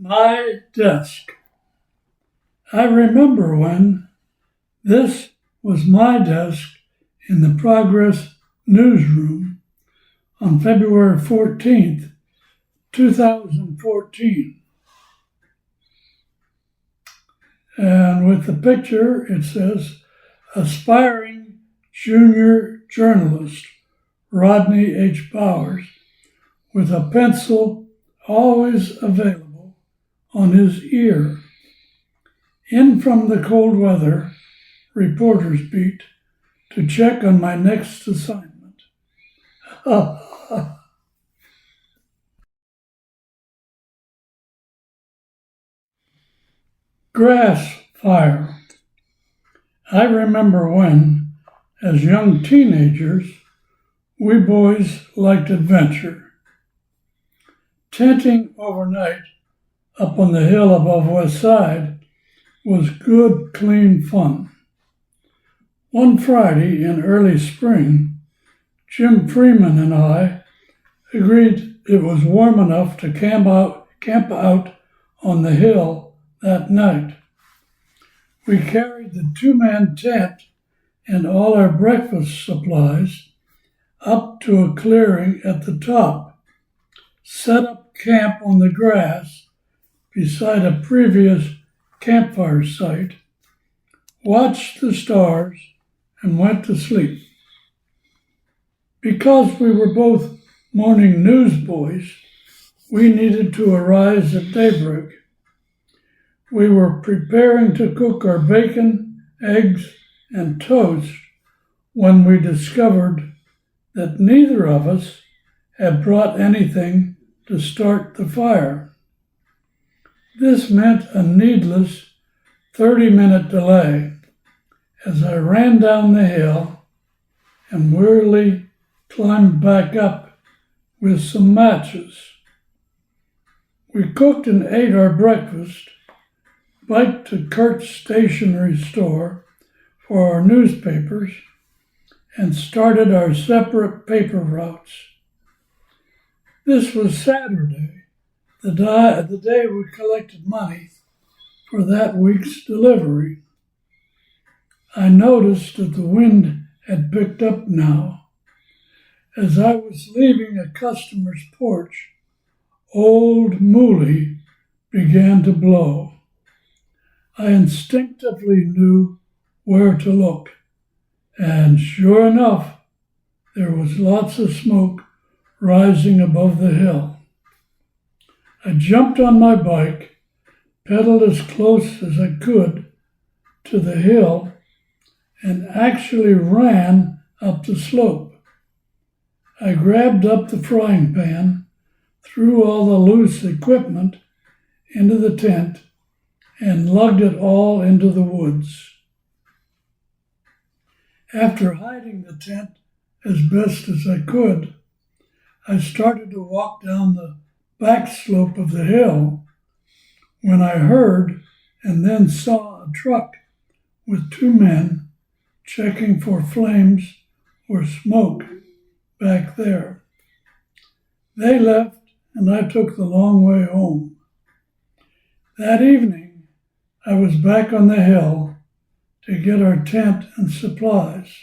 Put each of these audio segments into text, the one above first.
My desk. I remember when this was my desk in the Progress newsroom on February 14th, 2014. And with the picture, it says, aspiring junior journalist Rodney H. Bowers, with a pencil always available on his ear. In from the cold weather reporter's beat to check on my next assignment. Grass fire. I remember when, as young teenagers, we boys liked adventure. Tenting overnight up on the hill above West Side was good, clean fun. One Friday in early spring, Jim Freeman and I agreed it was warm enough to camp out on the hill that night. We carried the two-man tent and all our breakfast supplies up to a clearing at the top, set up camp on the grass beside a previous campfire site, watched the stars, and went to sleep. Because we were both morning newsboys, we needed to arise at daybreak. We were preparing to cook our bacon, eggs, and toast when we discovered that neither of us had brought anything to start the fire. This meant a needless 30-minute delay as I ran down the hill and wearily climbed back up with some matches. We cooked and ate our breakfast, biked to Kurt's stationery store for our newspapers, and started our separate paper routes. This was Saturday, the day we collected money for that week's delivery. I noticed that the wind had picked up now. As I was leaving a customer's porch, Old Mooly began to blow. I instinctively knew where to look, and sure enough, there was lots of smoke rising above the hill. I jumped on my bike, pedaled as close as I could to the hill, and actually ran up the slope. I grabbed up the frying pan, threw all the loose equipment into the tent, and lugged it all into the woods. After hiding the tent as best as I could, I started to walk down the back slope of the hill when I heard and then saw a truck with two men checking for flames or smoke back there. They left and I took the long way home. That evening, I was back on the hill to get our tent and supplies.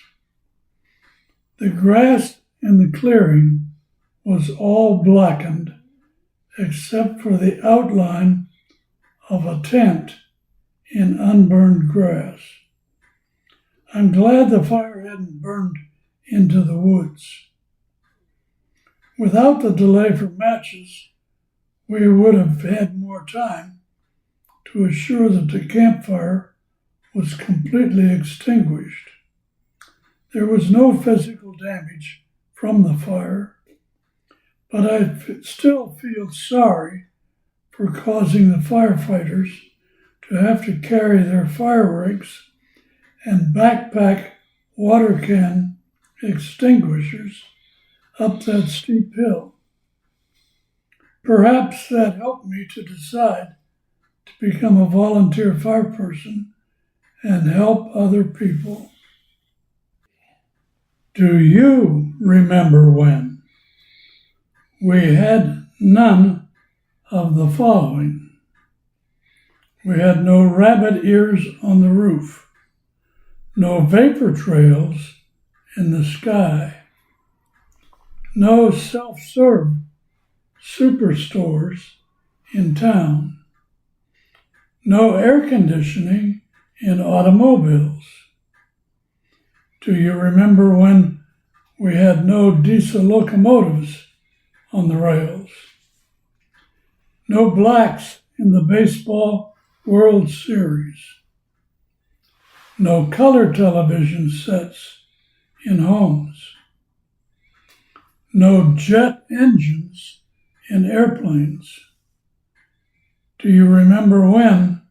The grass in the clearing was all blackened except for the outline of a tent in unburned grass. I'm glad the fire hadn't burned into the woods. Without the delay for matches, we would have had more time to assure that the campfire was completely extinguished. There was no physical damage from the fire, but I still feel sorry for causing the firefighters to have to carry their fire rigs and backpack water can extinguishers up that steep hill. Perhaps that helped me to decide to become a volunteer fireperson and help other people. Do you remember when? We had none of the following: We had no rabbit ears on the roof, no vapor trails in the sky, no self-serve superstores in town, no air conditioning in automobiles. Do you remember when we had no diesel locomotives on the rails? No blacks in the baseball World Series. No color television sets in homes. No jet engines in airplanes. Do you remember when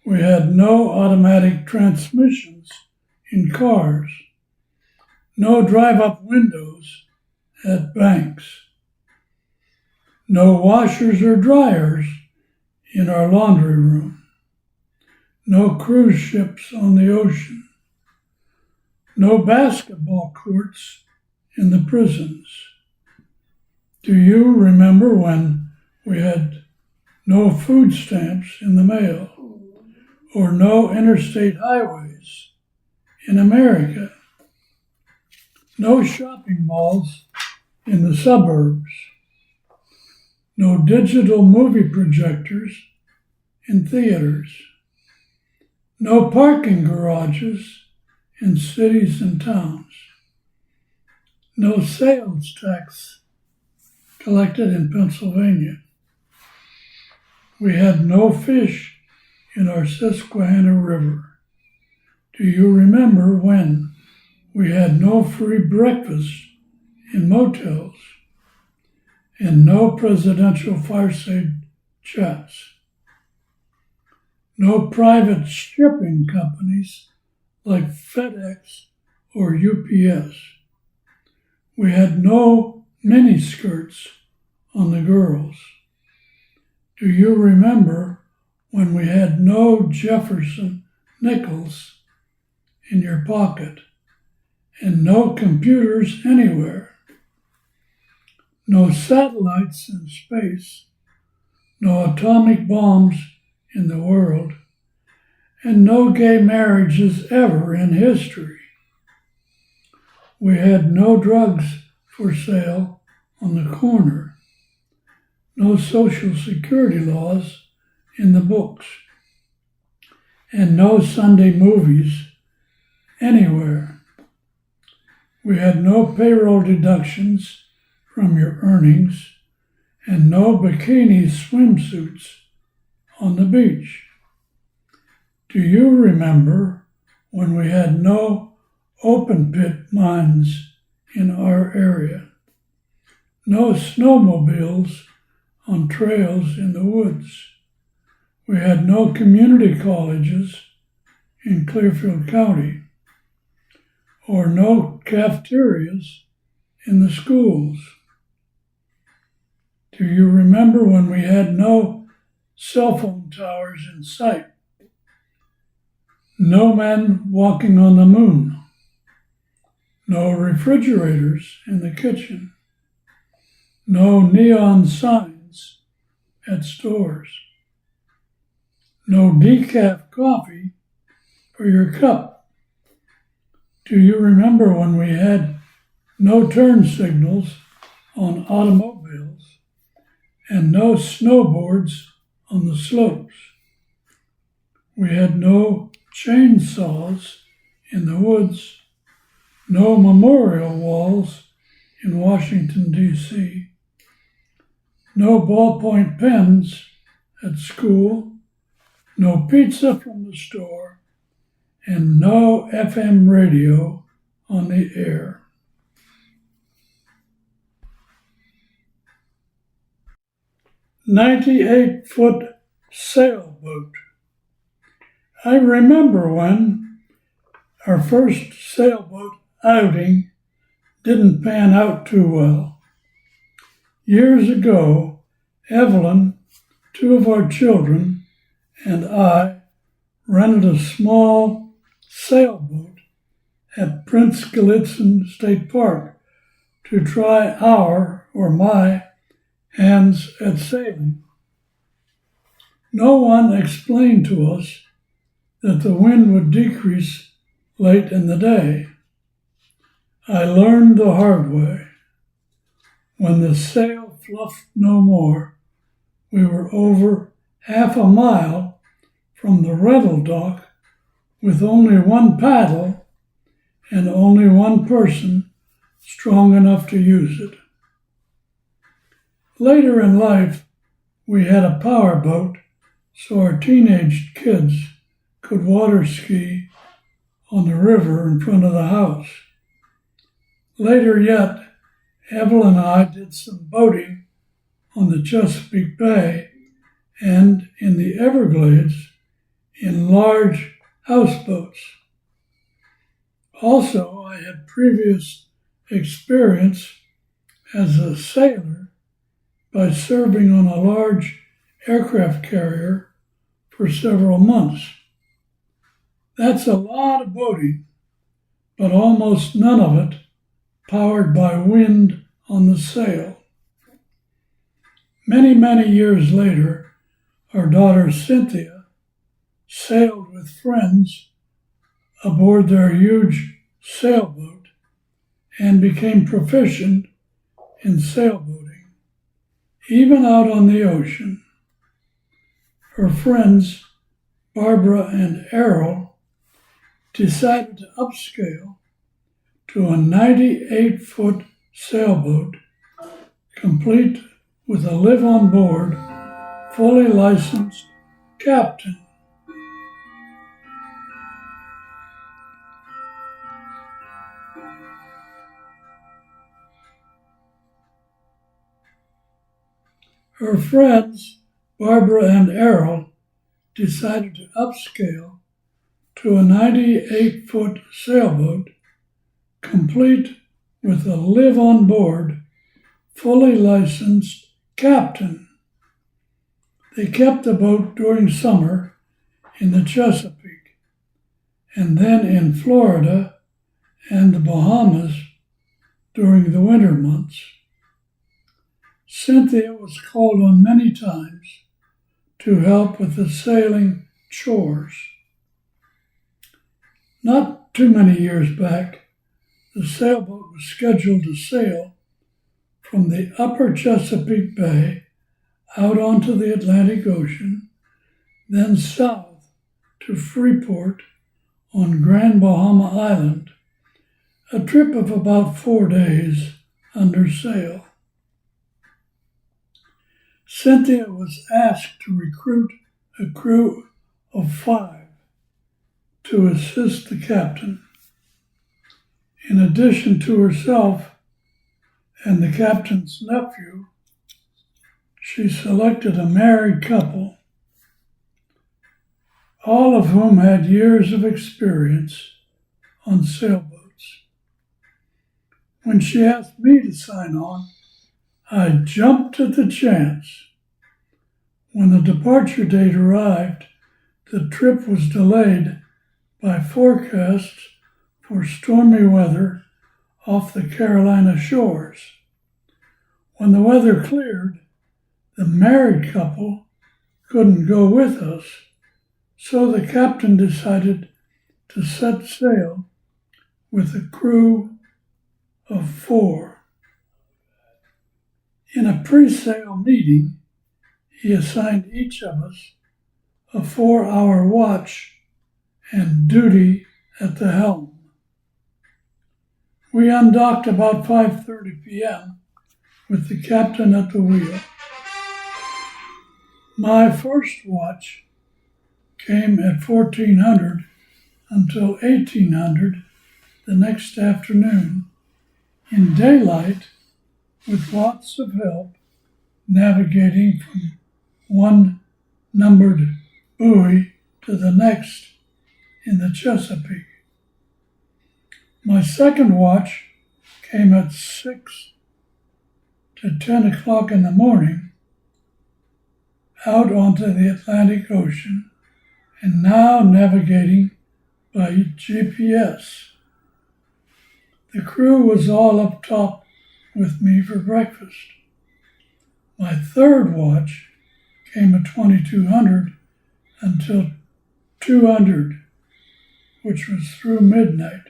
we had no automatic transmissions in cars? No drive-up windows at banks. No washers or dryers in our laundry room. No cruise ships on the ocean. No basketball courts in the prisons. Do you remember when we had no food stamps in the mail or no interstate highways in America? No shopping malls in the suburbs. No digital movie projectors in theaters. No parking garages in cities and towns. No sales tax collected in Pennsylvania. We had no fish in our Susquehanna River. Do you remember when we had no free breakfast in motels and no presidential fireside chats? No private shipping companies like FedEx or UPS. We had no miniskirts on the girls. Do you remember when we had no Jefferson nickels in your pocket and no computers anywhere? No satellites in space, no atomic bombs in the world, and no gay marriages ever in history. We had no drugs for sale on the corner, no social security laws in the books, and no Sunday movies anywhere. We had no payroll deductions from your earnings and no bikini swimsuits on the beach. Do you remember when we had no open pit mines in our area? No snowmobiles on trails in the woods. We had no community colleges in Clearfield County, or no cafeterias in the schools. Do you remember when we had no cell phone towers in sight? No men walking on the moon. No refrigerators in the kitchen. No neon signs at stores. No decaf coffee for your cup. Do you remember when we had no turn signals on automobiles and no snowboards on the slopes? We had no chainsaws in the woods, no memorial walls in Washington, D.C., no ballpoint pens at school, no pizza from the store, and no FM radio on the air. "98-foot sailboat." I remember when our first sailboat outing didn't pan out too well. Years ago, Evelyn, two of our children, and I rented a small sailboat at Prince Gallitzin State Park to try my hands at sailing. No one explained to us that the wind would decrease late in the day. I learned the hard way. When the sail fluffed no more, we were over half a mile from the rental dock with only one paddle and only one person strong enough to use it. Later in life, we had a power boat so our teenage kids could water ski on the river in front of the house. Later yet, Evelyn and I did some boating on the Chesapeake Bay and in the Everglades in large houseboats. Also, I had previous experience as a sailor by serving on a large aircraft carrier for several months. That's a lot of boating, but almost none of it powered by wind on the sail. Many, many years later, our daughter Cynthia sailed with friends aboard their huge sailboat and became proficient in sailboating, even out on the ocean. Her friends, Barbara and Errol, decided to upscale to a 98-foot sailboat, complete with a live-on-board, fully licensed captain. Her friends, Barbara and Errol, decided to upscale to a 98-foot sailboat, complete with a live-on-board, fully licensed captain. They kept the boat during summer in the Chesapeake, and then in Florida and the Bahamas during the winter months. Cynthia was called on many times to help with the sailing chores. Not too many years back, the sailboat was scheduled to sail from the upper Chesapeake Bay out onto the Atlantic Ocean, then south to Freeport on Grand Bahama Island, a trip of about 4 days under sail. Cynthia was asked to recruit a crew of 5 to assist the captain. In addition to herself and the captain's nephew, she selected a married couple, all of whom had years of experience on sailboats. When she asked me to sign on, I jumped at the chance. When the departure date arrived, the trip was delayed by forecasts for stormy weather off the Carolina shores. When the weather cleared, the married couple couldn't go with us, so the captain decided to set sail with a crew of 4. In a pre-sail meeting, he assigned each of us a 4-hour watch and duty at the helm. We undocked about 5:30 p.m. with the captain at the wheel. My first watch came at 1400 until 1800 the next afternoon, in daylight, with lots of help navigating from one numbered buoy to the next in the Chesapeake. My second watch came at 6 to 10 o'clock in the morning, out onto the Atlantic Ocean, and now navigating by GPS. The crew was all up top with me for breakfast. My third watch came at 2200 until 200, which was through midnight.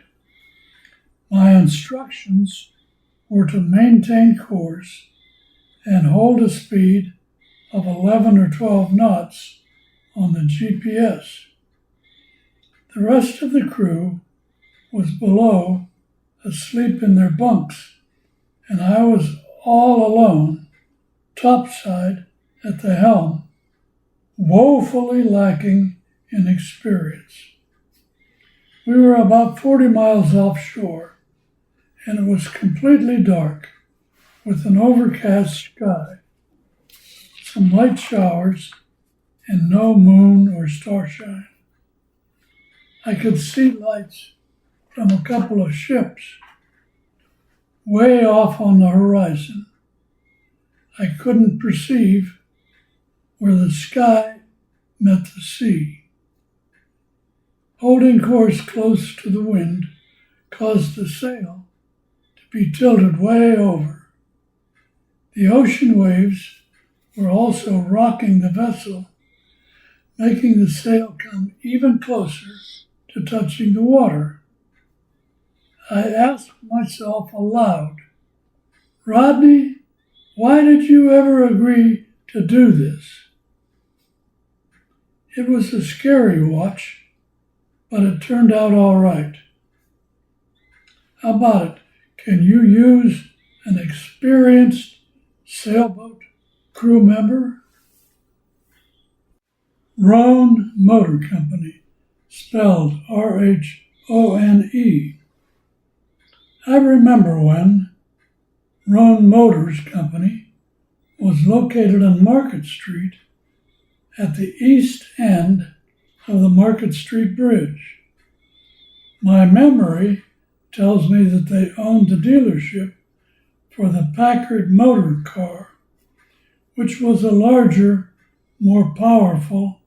My instructions were to maintain course and hold a speed of 11 or 12 knots on the GPS. The rest of the crew was below, asleep in their bunks, and I was all alone, topside at the helm, woefully lacking in experience. We were about 40 miles offshore, and it was completely dark, with an overcast sky, some light showers, and no moon or starshine. I could see lights from a couple of ships way off on the horizon. I couldn't perceive where the sky met the sea. Holding course close to the wind caused the sail to be tilted way over. The ocean waves were also rocking the vessel, making the sail come even closer to touching the water. I asked myself aloud, "Rodney, why did you ever agree to do this?" It was a scary watch, but it turned out all right. How about it? Can you use an experienced sailboat crew member? Rhone Motor Company, spelled R-H-O-N-E. I remember when Rhone Motors Company was located on Market Street at the east end of the Market Street Bridge. My memory tells me that they owned the dealership for the Packard motor car, which was a larger, more powerful,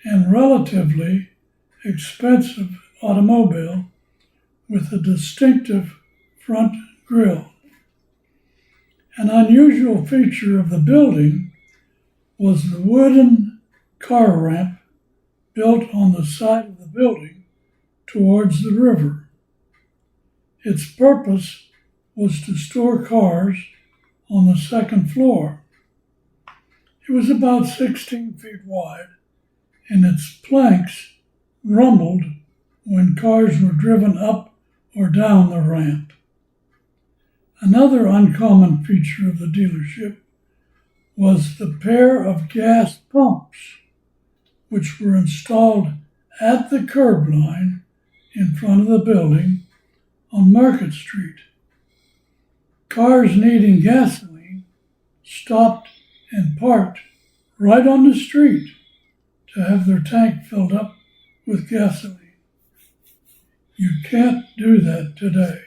and relatively expensive automobile with a distinctive front grille. An unusual feature of the building was the wooden car ramp built on the side of the building towards the river. Its purpose was to store cars on the second floor. It was about 16 feet wide, and its planks rumbled when cars were driven up or down the ramp. Another uncommon feature of the dealership was the pair of gas pumps, which were installed at the curb line in front of the building on Market Street. Cars needing gasoline stopped and parked right on the street to have their tank filled up with gasoline. You can't do that today.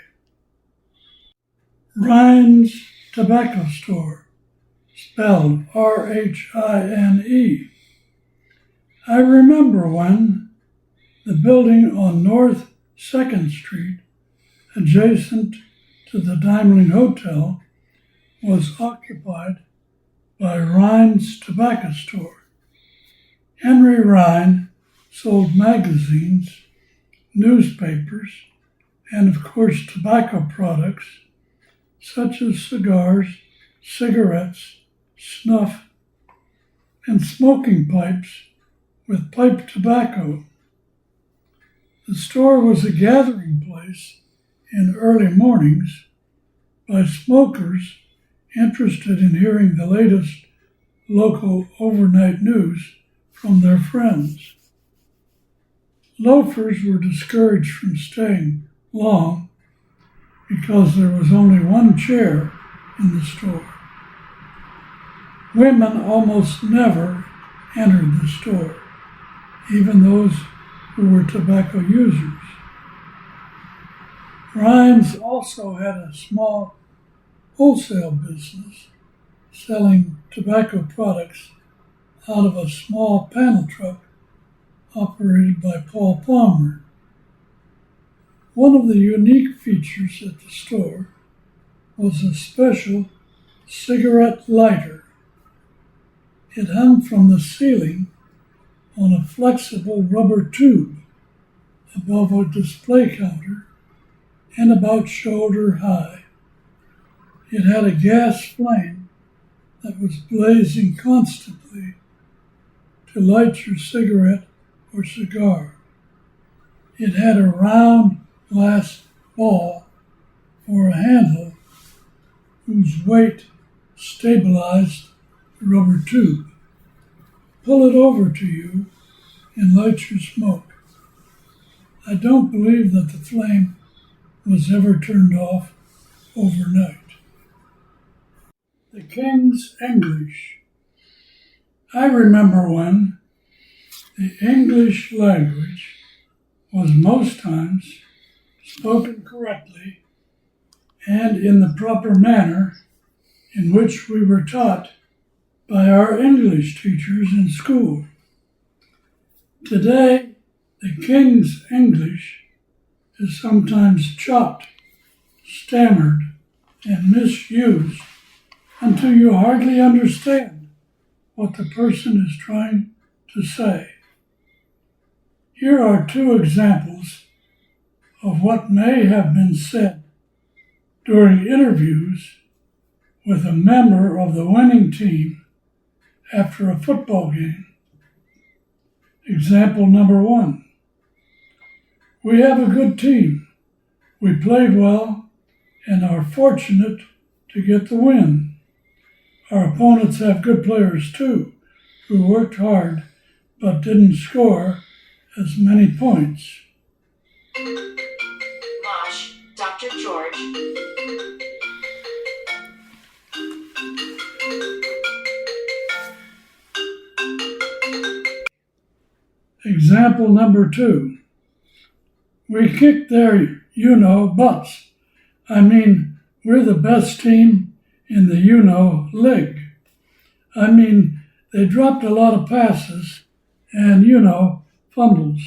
Rhine's Tobacco Store, spelled R-H-I-N-E. I remember when the building on North 2nd Street, adjacent to the Daimling Hotel, was occupied by Rhine's Tobacco Store. Henry Rhine sold magazines, newspapers, and of course tobacco products such as cigars, cigarettes, snuff, and smoking pipes with pipe tobacco. The store was a gathering place in early mornings by smokers interested in hearing the latest local overnight news from their friends. Loafers were discouraged from staying long because there was only one chair in the store. Women almost never entered the store, even those who were tobacco users. Rhine's also had a small wholesale business selling tobacco products out of a small panel truck operated by Paul Palmer. One of the unique features at the store was a special cigarette lighter. It hung from the ceiling on a flexible rubber tube above a display counter and about shoulder high. It had a gas flame that was blazing constantly to light your cigarette or cigar. It had a round glass ball for a handle whose weight stabilized the rubber tube. Pull it over to you and light your smoke. I don't believe that the flame was ever turned off overnight. The King's English. I remember when the English language was most times spoken correctly and in the proper manner in which we were taught by our English teachers in school. Today, the King's English is sometimes chopped, stammered, and misused until you hardly understand what the person is trying to say. Here are two examples of what may have been said during interviews with a member of the winning team after a football game. Example number 1. We have a good team. We played well and are fortunate to get the win. Our opponents have good players too, who worked hard but didn't score as many points. Mosh, Dr. George. Example number 2. We kicked their butts. I mean, we're the best team in the league. I mean, they dropped a lot of passes and, fumbles.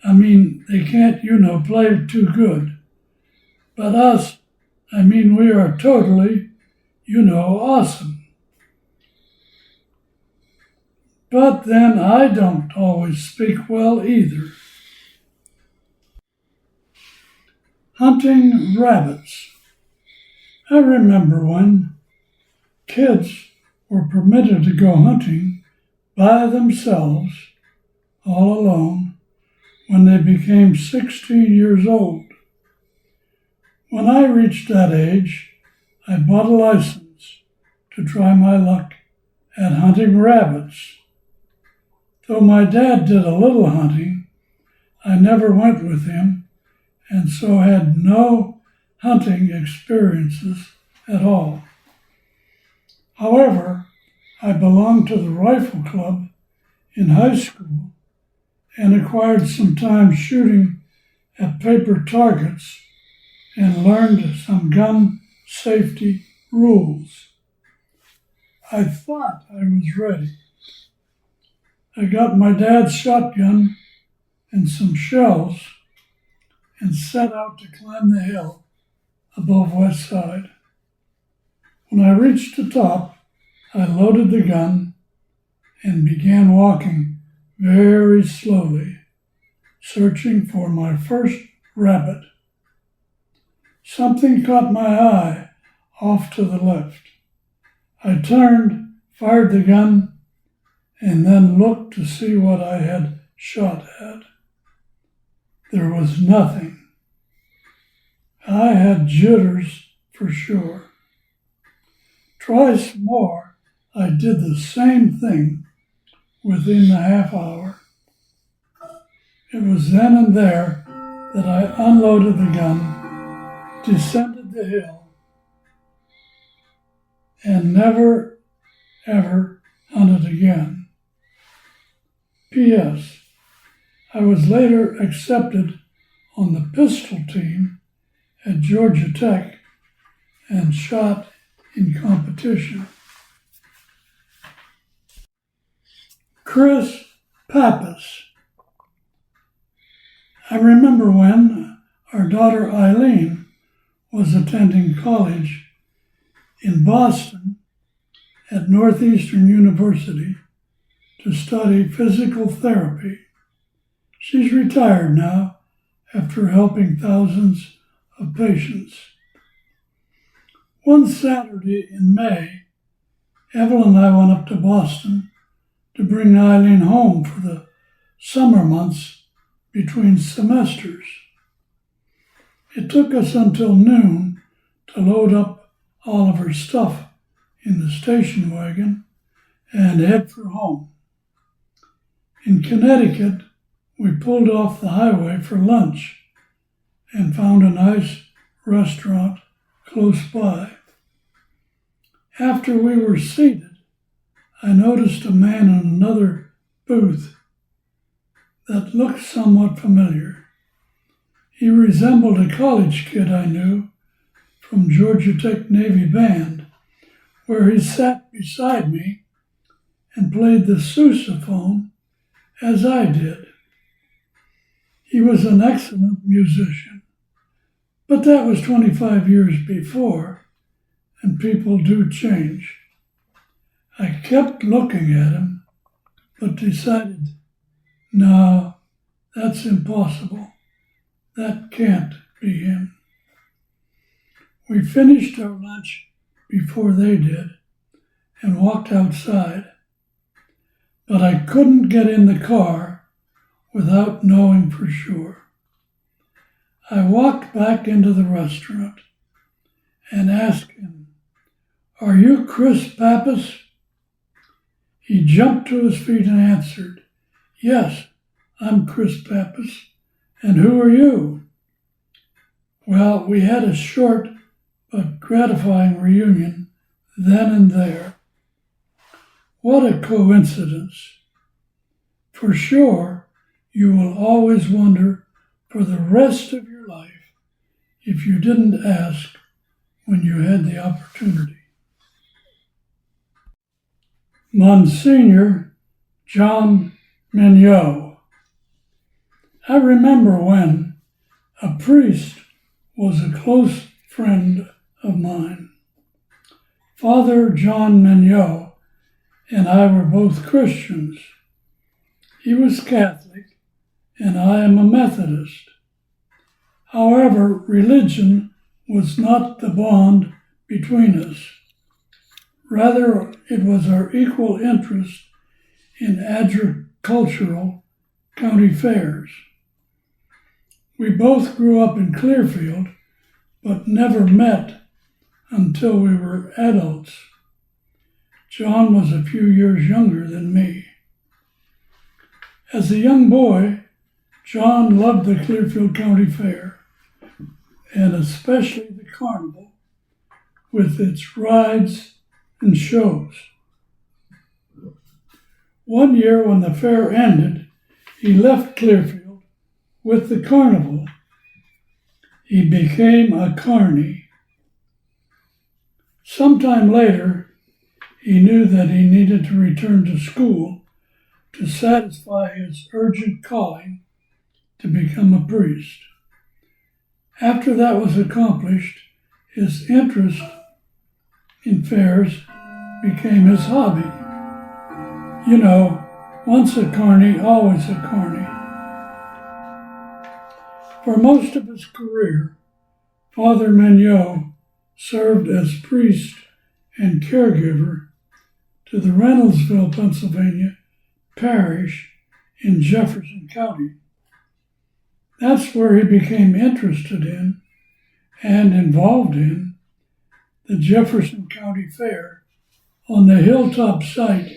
I mean, they can't, play too good. But us, we are totally, awesome. But then I don't always speak well either. Hunting rabbits. I remember when kids were permitted to go hunting by themselves, all alone, when they became 16 years old. When I reached that age, I bought a license to try my luck at hunting rabbits. Though my dad did a little hunting, I never went with him and so had no hunting experiences at all. However, I belonged to the rifle club in high school and acquired some time shooting at paper targets and learned some gun safety rules. I thought I was ready. I got my dad's shotgun and some shells and set out to climb the hill above West Side. When I reached the top, I loaded the gun and began walking very slowly, searching for my first rabbit. Something caught my eye off to the left. I turned, fired the gun, and then looked to see what I had shot at. There was nothing. I had jitters for sure. Twice more, I did the same thing within the half hour. It was then and there that I unloaded the gun, descended the hill, and never, ever hunted again. P.S. I was later accepted on the pistol team at Georgia Tech and shot in competition. Chris Pappas. I remember when our daughter Eileen was attending college in Boston at Northeastern University to study physical therapy. She's retired now after helping thousands of patients. One Saturday in May, Evelyn and I went up to Boston to bring Eileen home for the summer months between semesters. It took us until noon to load up all of her stuff in the station wagon and head for home. In Connecticut, we pulled off the highway for lunch and found a nice restaurant close by. After we were seated, I noticed a man in another booth that looked somewhat familiar. He resembled a college kid I knew from Georgia Tech Navy Band, where he sat beside me and played the sousaphone as I did. He was an excellent musician, but that was 25 years before, and people do change. I kept looking at him, but decided, no, that's impossible. That can't be him. We finished our lunch before they did and walked outside, but I couldn't get in the car without knowing for sure. I walked back into the restaurant and asked him, "Are you Chris Pappas?" He jumped to his feet and answered, "Yes, I'm Chris Pappas. And who are you?" Well, we had a short but gratifying reunion then and there. What a coincidence. For sure, you will always wonder for the rest of your life if you didn't ask when you had the opportunity. Monsignor John Mignot. I remember when a priest was a close friend of mine. Father John Mignot and I were both Christians. He was Catholic and I am a Methodist. However, religion was not the bond between us. Rather, it was our equal interest in agricultural county fairs. We both grew up in Clearfield, but never met until we were adults. John was a few years younger than me. As a young boy, John loved the Clearfield County Fair, and especially the carnival, with its rides and shows. One year when the fair ended, he left Clearfield with the carnival. He became a carny. Sometime later, he knew that he needed to return to school to satisfy his urgent calling to become a priest. After that was accomplished, his interest in fairs became his hobby. You know, once a carny, always a carny. For most of his career, Father Mignot served as priest and caregiver to the Reynoldsville, Pennsylvania parish in Jefferson County. That's where he became interested in and involved in the Jefferson County Fair on the hilltop site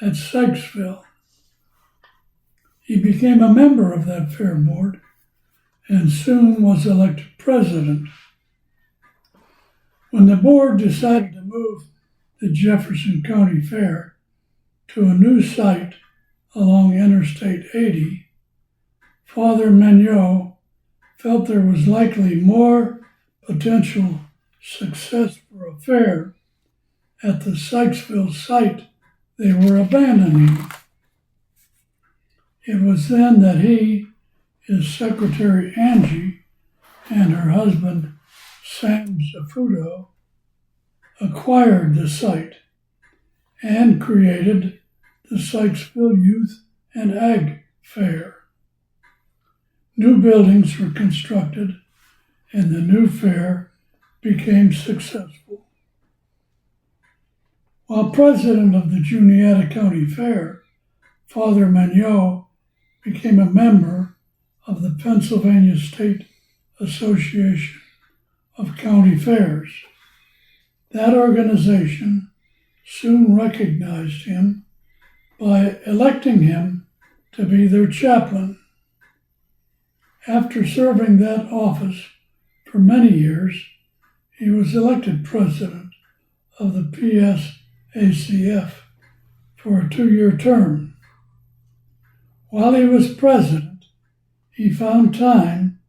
at Sykesville. He became a member of that fair board and soon was elected president. When the board decided to move the Jefferson County Fair to a new site along Interstate 80, Father Mignot felt there was likely more potential success for a fair at the Sykesville site they were abandoning. It was then that he, his secretary Angie, and her husband Sam Zafuto acquired the site and created the Sykesville Youth and Ag Fair. New buildings were constructed and the new fair became successful. While president of the Juniata County Fair, Father Mignot became a member of the Pennsylvania State Association of County Fairs. That organization soon recognized him by electing him to be their chaplain. After serving that office for many years, he was elected president of the PSACF for a 2-year term. While he was president, he found time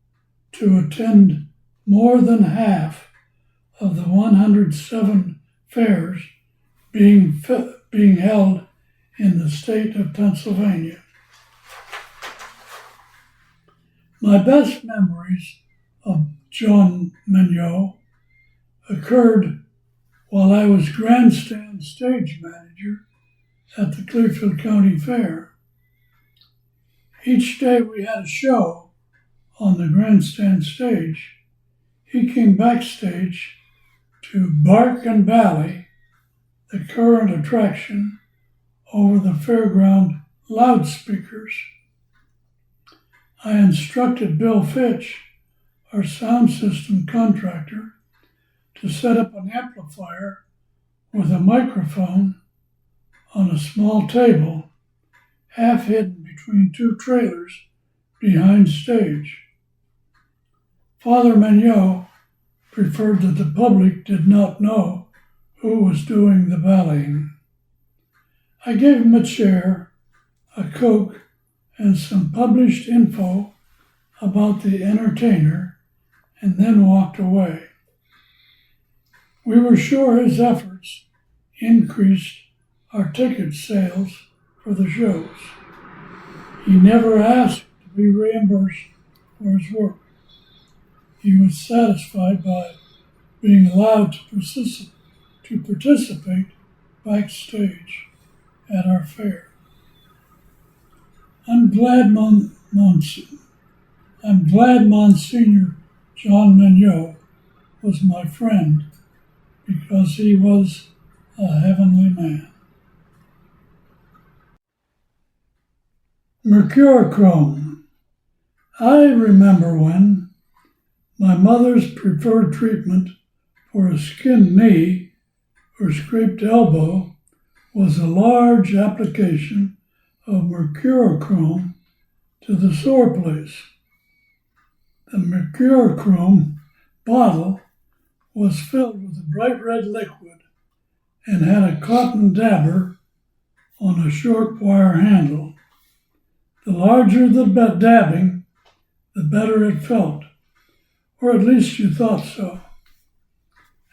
to attend more than half of the 107 fairs being held in the state of Pennsylvania. My best memories of John Mignot occurred while I was grandstand stage manager at the Clearfield County Fair. Each day we had a show on the grandstand stage. He came backstage to bark and bally, the current attraction, over the fairground loudspeakers. I instructed Bill Fitch, our sound system contractor, to set up an amplifier with a microphone on a small table, half hidden between 2 trailers behind stage. Father Mignot preferred that the public did not know who was doing the ballying. I gave him a chair, a Coke, and some published info about the entertainer, and then walked away. We were sure his efforts increased our ticket sales for the shows. He never asked to be reimbursed for his work. He was satisfied by being allowed to participate backstage at our fair. I'm glad Monsignor John Mignot was my friend because he was a heavenly man. Mercurochrome. I remember when my mother's preferred treatment for a skinned knee or scraped elbow was a large application of Mercurochrome to the sore place. The Mercurochrome bottle was filled with a bright red liquid and had a cotton dabber on a short wire handle. The larger the dabbing, the better it felt, or at least you thought so.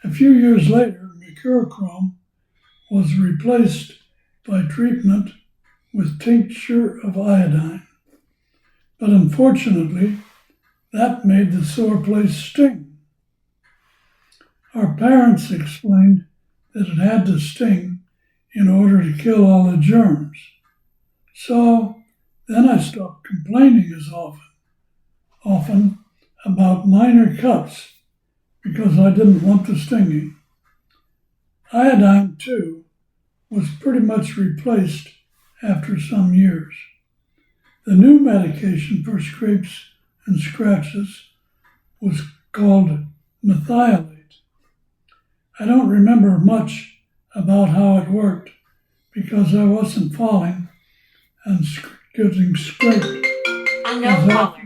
A few years later, Mercurochrome was replaced by treatment with tincture of iodine. But unfortunately, that made the sore place sting. Our parents explained that it had to sting in order to kill all the germs. So then I stopped complaining as often about minor cuts because I didn't want the stinging. Iodine, too, was pretty much replaced after some years. The new medication for scrapes and scratches was called methylate. I don't remember much about how it worked because I wasn't falling and getting scraped. Unknown caller.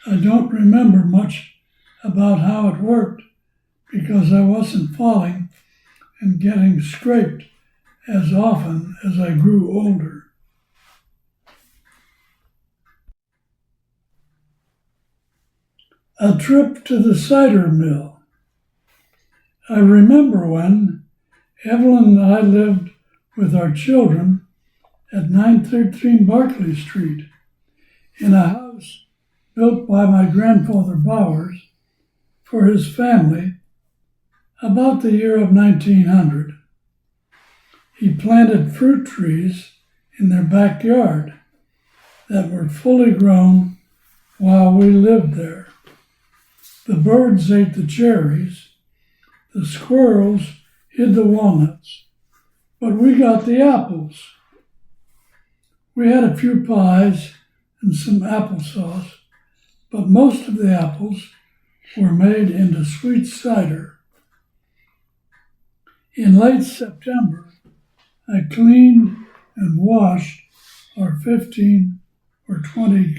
I don't remember much about how it worked because I wasn't falling and getting scraped as often as I grew older. A trip to the cider mill. I remember when Evelyn and I lived with our children at 913 Barclay Street in a house built by my grandfather Bowers for his family about the year of 1900. He planted fruit trees in their backyard that were fully grown while we lived there. The birds ate the cherries, the squirrels hid the walnuts, but we got the apples. We had a few pies and some applesauce, but most of the apples were made into sweet cider. In late September, I cleaned and washed our 15 or 20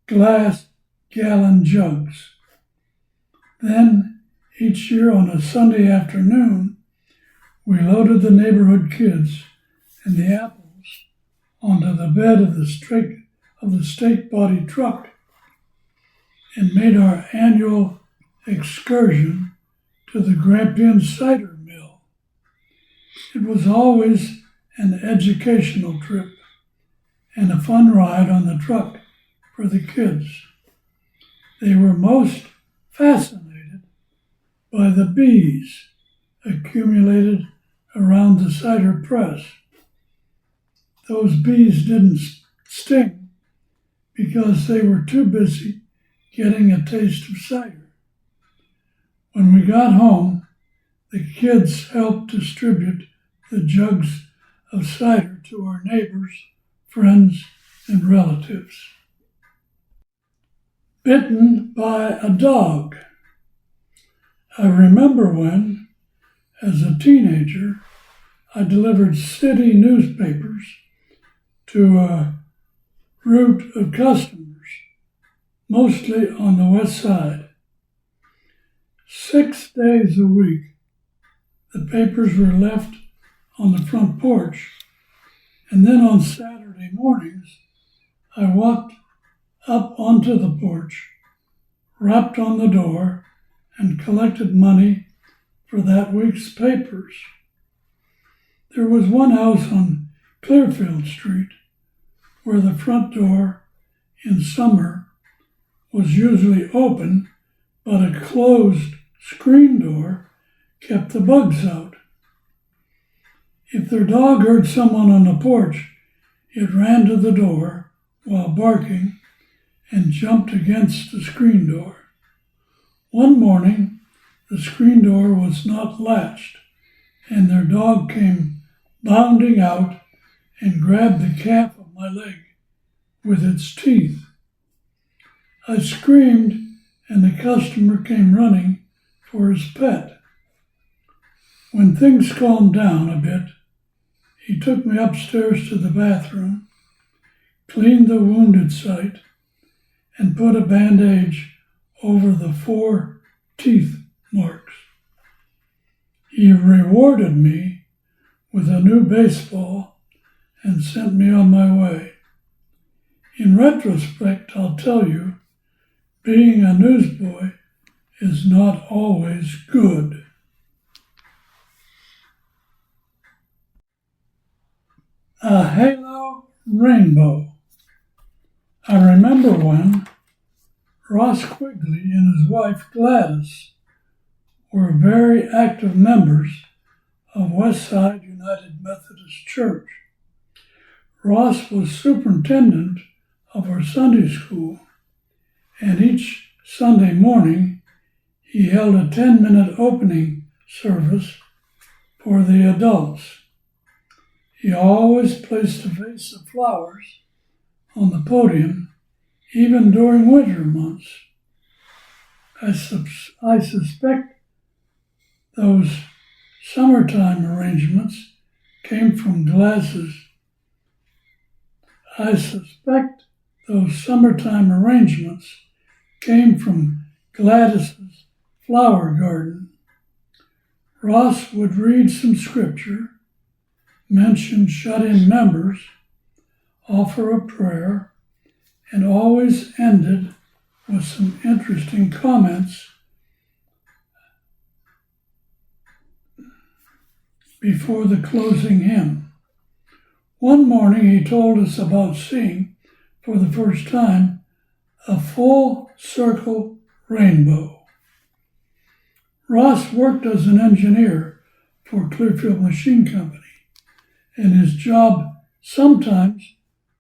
glass gallon jugs. Then, each year on a Sunday afternoon, we loaded the neighborhood kids and the apples onto the bed of the stake body truck and made our annual excursion to the Grampian cider mill. It was always an educational trip and a fun ride on the truck for the kids. They were most fascinated by the bees accumulated around the cider press. Those bees didn't sting because they were too busy getting a taste of cider. When we got home, the kids helped distribute the jugs of cider to our neighbors, friends, and relatives. Bitten by a dog. I remember when, as a teenager, I delivered city newspapers to a route of customers, mostly on the west side. 6 days a week, the papers were left on the front porch, and then on Saturday mornings, I walked up onto the porch, rapped on the door, and collected money for that week's papers. There was one house on Clearfield Street where the front door in summer was usually open, but a closed screen door kept the bugs out. If their dog heard someone on the porch, it ran to the door while barking and jumped against the screen door. One morning, the screen door was not latched, and their dog came bounding out and grabbed the calf of my leg with its teeth. I screamed, and the customer came running for his pet. When things calmed down a bit, he took me upstairs to the bathroom, cleaned the wounded site, and put a bandage over the 4 teeth marks. He rewarded me with a new baseball and sent me on my way. In retrospect, I'll tell you, being a newsboy is not always good. A halo rainbow. I remember when Ross Quigley and his wife Gladys were very active members of Westside United Methodist Church. Ross was superintendent of our Sunday school, and each Sunday morning he held a 10-minute opening service for the adults. He always placed a vase of flowers on the podium, even during winter months. I suspect those summertime arrangements came from Gladys's flower garden. Ross would read some scripture, mention shut-in members, offer a prayer, and always ended with some interesting comments before the closing hymn. One morning he told us about seeing, for the first time, a full circle rainbow. Ross worked as an engineer for Clearfield Machine Company, and his job sometimes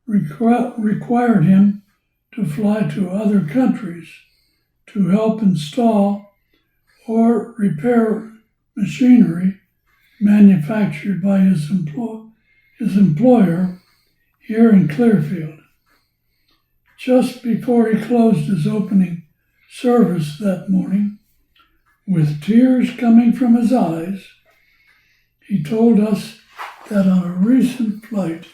required him to fly to other countries to help install or repair machinery manufactured by his employer here in Clearfield. Just before he closed his opening service that morning, with tears coming from his eyes, he told us that on a recent flight,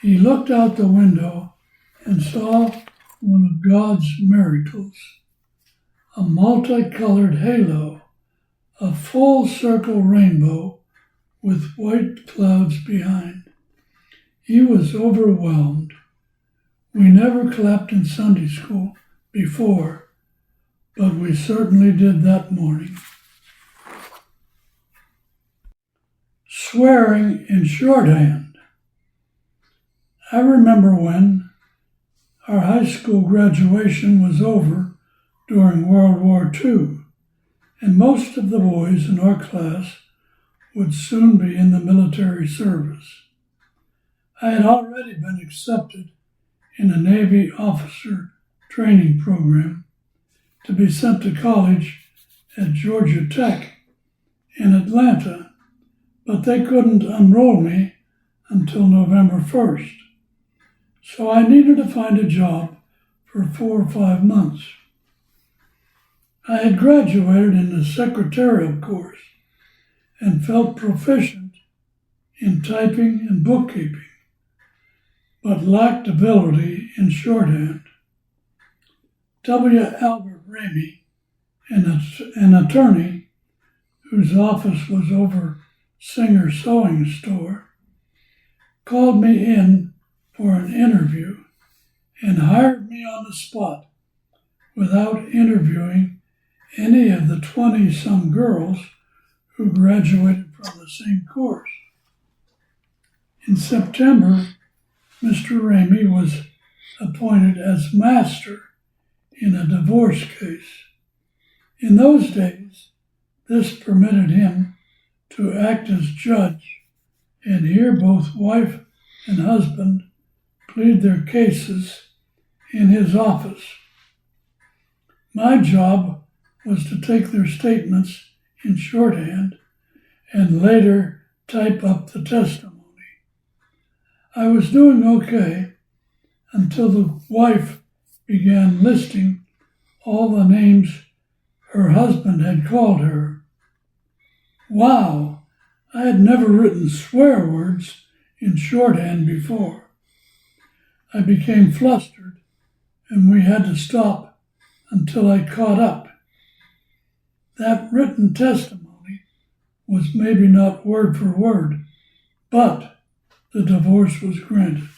he looked out the window and saw one of God's miracles, a multicolored halo, a full circle rainbow with white clouds behind. He was overwhelmed. We never clapped in Sunday school before, but we certainly did that morning. Swearing in shorthand. I remember when our high school graduation was over during World War II, and most of the boys in our class would soon be in the military service. I had already been accepted in a Navy officer training program to be sent to college at Georgia Tech in Atlanta, but they couldn't enroll me until November 1st. So I needed to find a job for 4 or 5 months. I had graduated in the secretarial course and felt proficient in typing and bookkeeping, but lacked ability in shorthand. W. Albert Ramey, an attorney whose office was over Singer Sewing Store, called me in for an interview and hired me on the spot without interviewing any of the 20-some girls who graduated from the same course. In September, Mr. Ramey was appointed as master in a divorce case. In those days, this permitted him to act as judge and hear both wife and husband plead their cases in his office. My job was to take their statements in shorthand and later type up the testimony. I was doing okay until the wife began listing all the names her husband had called her. Wow, I had never written swear words in shorthand before. I became flustered and we had to stop until I caught up. That written testimony was maybe not word for word, but the divorce was granted.